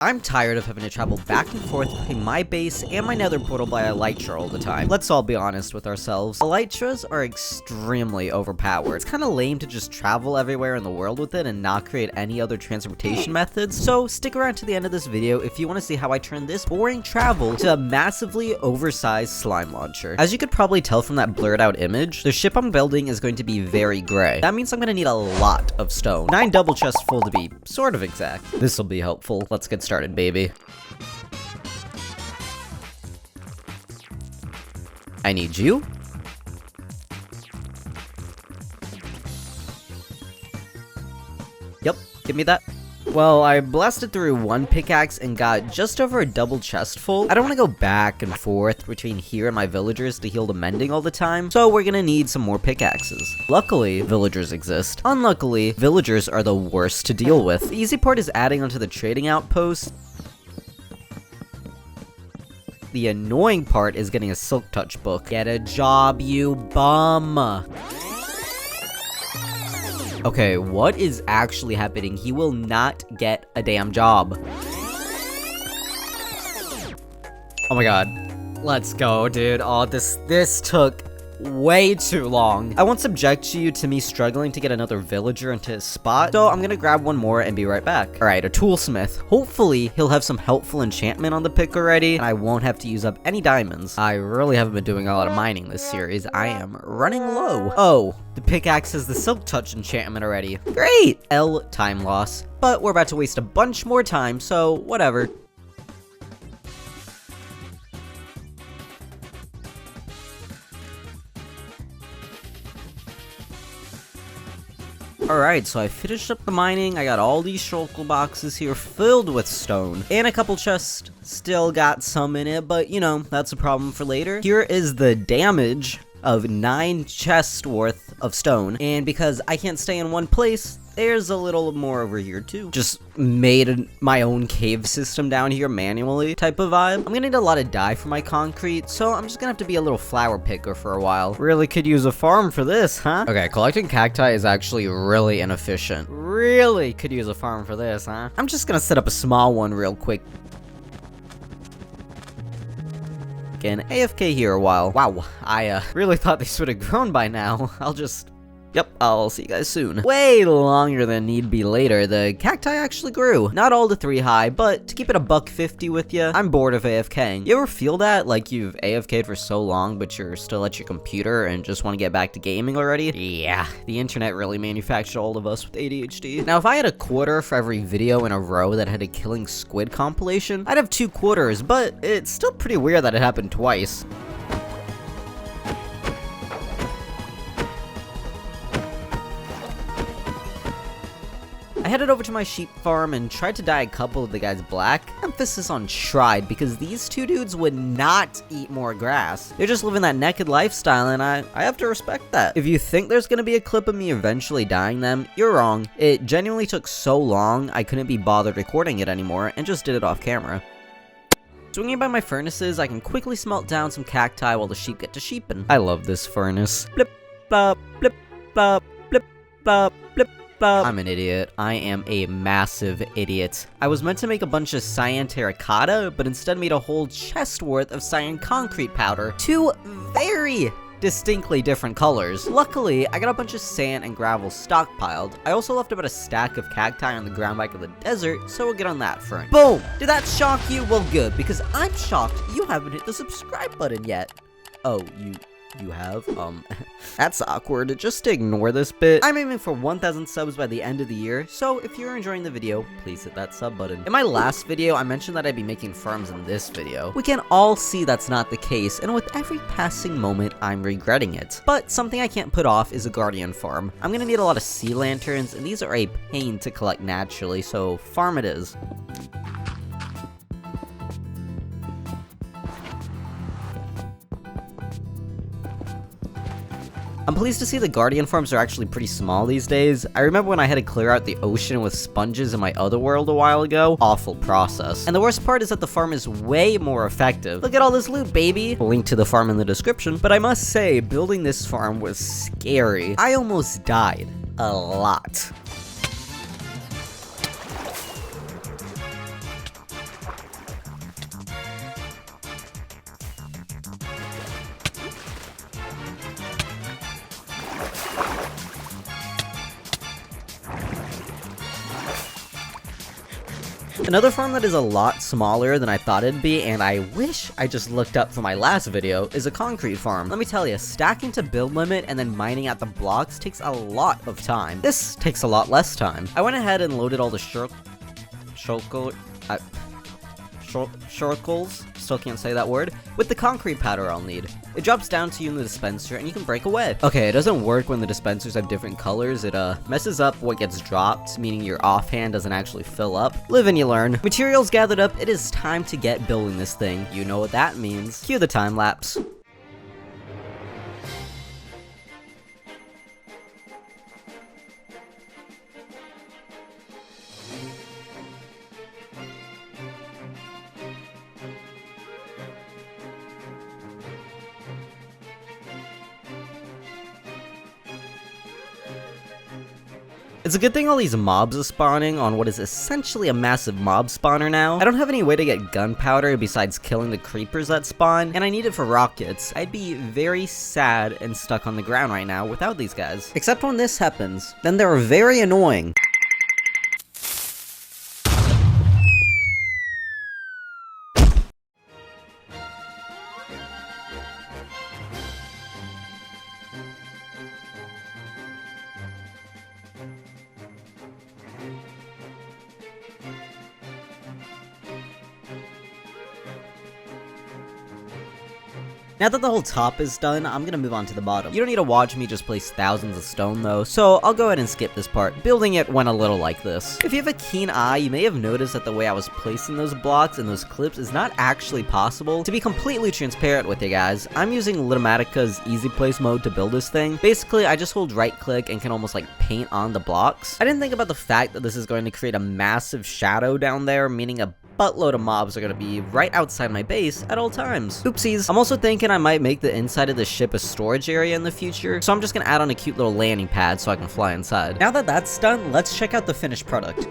I'm tired of having to travel back and forth between my base and my nether portal by elytra all the time. Let's all be honest with ourselves. Elytras are extremely overpowered. It's kind of lame to just travel everywhere in the world with it and not create any other transportation methods. So stick around to the end of this video if you want to see how I turn this boring travel to a massively oversized slime launcher. As you could probably tell from that blurred out image, the ship I'm building is going to be very gray. That means I'm going to need a lot of stone. 9 double chests full to be sort of exact. This will be helpful. Let's get started, baby. I need you. Yep, give me that. Well, I blasted through one pickaxe and got just over a double chest full. I don't want to go back and forth between here and my villagers to heal the mending all the time, so we're gonna need some more pickaxes. Luckily, villagers exist. Unluckily, villagers are the worst to deal with. The easy part is adding onto the trading outpost. The annoying part is getting a Silk Touch book. Get a job, you bum! Okay, what is actually happening? He will not get a damn job. Oh my god. Let's go, dude. Oh, this took way too long. I won't subject you to me struggling to get another villager into his spot, so I'm gonna grab one more and be right back. Alright, a toolsmith. Hopefully, he'll have some helpful enchantment on the pick already, and I won't have to use up any diamonds. I really haven't been doing a lot of mining this series. I am running low. Oh, the pickaxe has the Silk Touch enchantment already. Great! L time loss. But we're about to waste a bunch more time, so whatever. Alright, so I finished up the mining. I got all these shulker boxes here filled with stone. And a couple chests. Still got some in it, but you know, that's a problem for later. Here is the damage of 9 chests worth of stone. And because I can't stay in one place, there's a little more over here too. Just made my own cave system down here manually type of vibe. I'm gonna need a lot of dye for my concrete, so I'm just gonna have to be a little flower picker for a while. Really could use a farm for this, huh? Okay, collecting cacti is actually really inefficient. Really could use a farm for this, huh? I'm just gonna set up a small one real quick. Again, AFK here a while. Wow, I really thought these would have grown by now. Yep, I'll see you guys soon. Way longer than need be later, the cacti actually grew. Not all to 3 high, but to keep it a $1.50 with you, I'm bored of AFKing. You ever feel that? Like you've AFK'd for so long, but you're still at your computer and just want to get back to gaming already? Yeah, the internet really manufactured all of us with ADHD. Now, if I had a quarter for every video in a row that had a killing squid compilation, I'd have 2 quarters, but it's still pretty weird that it happened twice. I headed over to my sheep farm and tried to dye a couple of the guys black. Emphasis on tried, because these 2 dudes would not eat more grass. They're just living that naked lifestyle, and I have to respect that. If you think there's gonna be a clip of me eventually dyeing them, you're wrong. It genuinely took so long, I couldn't be bothered recording it anymore, and just did it off camera. Swinging by my furnaces, I can quickly smelt down some cacti while the sheep get to sheeping. I love this furnace. Blip, blop, blip, blop, blip, blop, blip. I'm an idiot. I am a massive idiot. I was meant to make a bunch of cyan terracotta, but instead made a whole chest worth of cyan concrete powder. 2 very distinctly different colors. Luckily, I got a bunch of sand and gravel stockpiled. I also left about a stack of cacti on the ground back of the desert, so we'll get on that front. Boom! Did that shock you? Well, good, because I'm shocked you haven't hit the subscribe button yet. Oh, you have? That's awkward. Just ignore this bit. I'm aiming for 1,000 subs by the end of the year, so if you're enjoying the video, please hit that sub button. In my last video, I mentioned that I'd be making farms in this video. We can all see that's not the case, and with every passing moment, I'm regretting it. But something I can't put off is a guardian farm. I'm gonna need a lot of sea lanterns, and these are a pain to collect naturally, so farm it is. I'm pleased to see the guardian farms are actually pretty small these days. I remember when I had to clear out the ocean with sponges in my other world a while ago. Awful process. And the worst part is that the farm is way more effective. Look at all this loot, baby! Link to the farm in the description. But I must say, building this farm was scary. I almost died. A lot. Another farm that is a lot smaller than I thought it'd be, and I wish I just looked up for my last video, is a concrete farm. Let me tell you, stacking to build limit and then mining out the blocks takes a lot of time. This takes a lot less time. I went ahead and loaded all the shortles, still can't say that word, with the concrete powder I'll need. It drops down to you in the dispenser and you can break away. Okay, it doesn't work when the dispensers have different colors. It messes up what gets dropped, meaning your offhand doesn't actually fill up. Live and you learn. Materials gathered up, it is time to get building this thing. You know what that means. Cue the time lapse. It's a good thing all these mobs are spawning on what is essentially a massive mob spawner now. I don't have any way to get gunpowder besides killing the creepers that spawn, and I need it for rockets. I'd be very sad and stuck on the ground right now without these guys. Except when this happens. Then they're very annoying. Now that the whole top is done, I'm gonna move on to the bottom. You don't need to watch me just place thousands of stone though, so I'll go ahead and skip this part. Building it went a little like this. If you have a keen eye, you may have noticed that the way I was placing those blocks and those clips is not actually possible. To be completely transparent with you guys, I'm using Litomatica's easy place mode to build this thing. Basically, I just hold right click and can almost like paint on the blocks. I didn't think about the fact that this is going to create a massive shadow down there, meaning a buttload of mobs are gonna be right outside my base at all times. Oopsies. I'm also thinking I might make the inside of the ship a storage area in the future, so I'm just gonna add on a cute little landing pad so I can fly inside. Now that that's done, let's check out the finished product.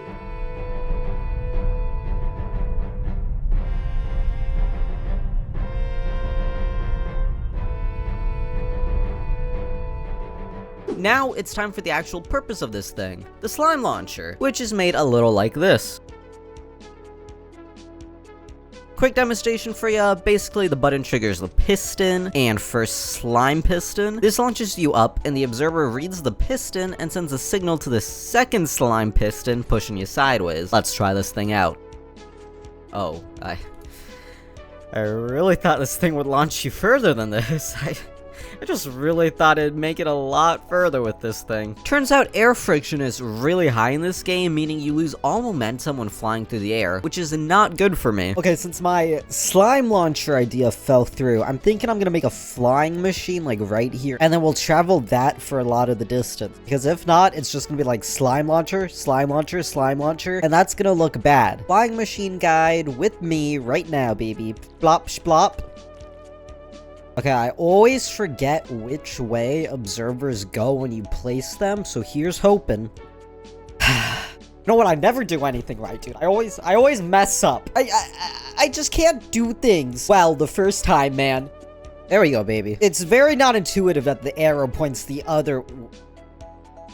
Now it's time for the actual purpose of this thing, the slime launcher, which is made a little like this. Quick demonstration for ya. Basically, the button triggers the piston and first slime piston. This launches you up, and the observer reads the piston and sends a signal to the second slime piston, pushing you sideways. Let's try this thing out. Oh, I really thought this thing would launch you further than this. I just really thought it'd make it a lot further with this thing. Turns out air friction is really high in this game, meaning you lose all momentum when flying through the air, which is not good for me. Okay, since my slime launcher idea fell through, I'm thinking I'm gonna make a flying machine like right here, and then we'll travel that for a lot of the distance. Because if not, it's just gonna be like slime launcher, slime launcher, slime launcher, and that's gonna look bad. Flying machine guide with me right now, baby. Blop, splop. Okay, I always forget which way observers go when you place them, so here's hoping. You know what? I never do anything right, dude. I always mess up. I just can't do things well the first time, man. There we go, baby. It's very not intuitive that the arrow points the other...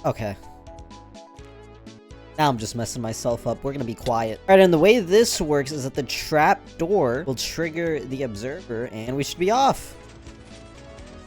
Okay. Now I'm just messing myself up. We're gonna be quiet. Alright, and the way this works is that the trap door will trigger the observer, and we should be off.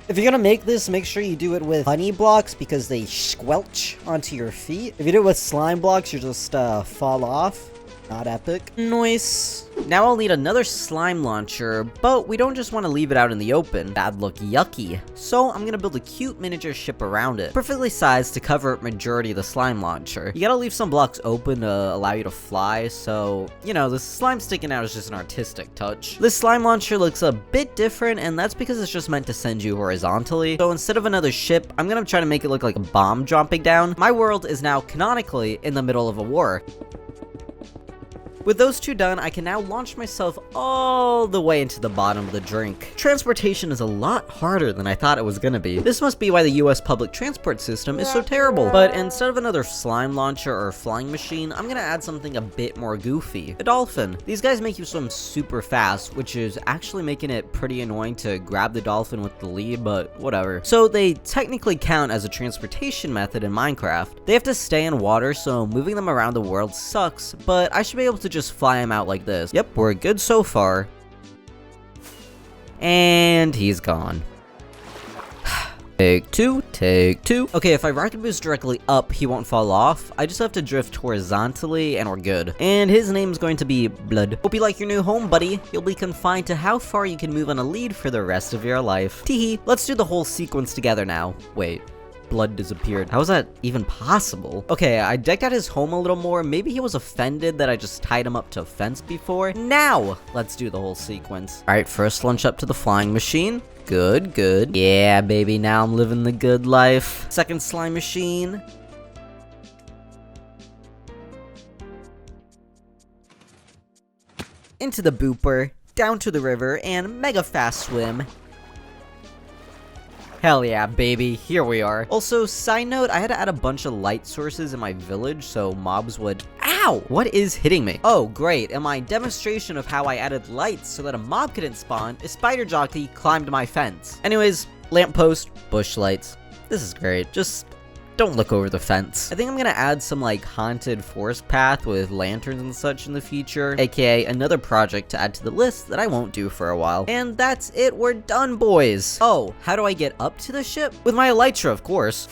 If you're gonna make this, make sure you do it with honey blocks because they squelch onto your feet. If you do it with slime blocks, you just fall off. Not epic. Nice. Now I'll need another slime launcher, but we don't just want to leave it out in the open. That'd look yucky. So I'm gonna build a cute miniature ship around it, perfectly sized to cover up majority of the slime launcher. You gotta leave some blocks open to allow you to fly, so, you know, the slime sticking out is just an artistic touch. This slime launcher looks a bit different, and that's because it's just meant to send you horizontally. So instead of another ship, I'm gonna try to make it look like a bomb dropping down. My world is now canonically in the middle of a war. With those two done, I can now launch myself all the way into the bottom of the drink. Transportation is a lot harder than I thought it was gonna be. This must be why the US public transport system is so terrible. But instead of another slime launcher or flying machine, I'm gonna add something a bit more goofy. A dolphin. These guys make you swim super fast, which is actually making it pretty annoying to grab the dolphin with the lead, but whatever. So they technically count as a transportation method in Minecraft. They have to stay in water, so moving them around the world sucks, but I should be able to to just fly him out like this. Yep, we're good so far. And he's gone. Take two, take two. Okay, if I rocket boost directly up, he won't fall off. I just have to drift horizontally, and we're good. And his name's going to be Blood. Hope you like your new home, buddy. You'll be confined to how far you can move on a lead for the rest of your life. Teehee. Let's do the whole sequence together now. Wait. Blood disappeared. How is that even possible? Okay, I decked out his home a little more. Maybe he was offended that I just tied him up to a fence before. Now, let's do the whole sequence. All right, first launch up to the flying machine. Good, good. Yeah, baby, now I'm living the good life. Second slime machine. Into the booper, down to the river, and mega fast swim. Hell yeah, baby, here we are. Also, side note, I had to add a bunch of light sources in my village so mobs would— Ow! What is hitting me? Oh, great. In my demonstration of how I added lights so that a mob couldn't spawn, a spider jockey climbed my fence. Anyways, lamppost, bush lights. This is great. Just don't look over the fence. I think I'm gonna add some like haunted forest path with lanterns and such in the future, aka another project to add to the list that I won't do for a while. And that's it, we're done, boys. Oh, how do I get up to the ship? With my elytra, of course.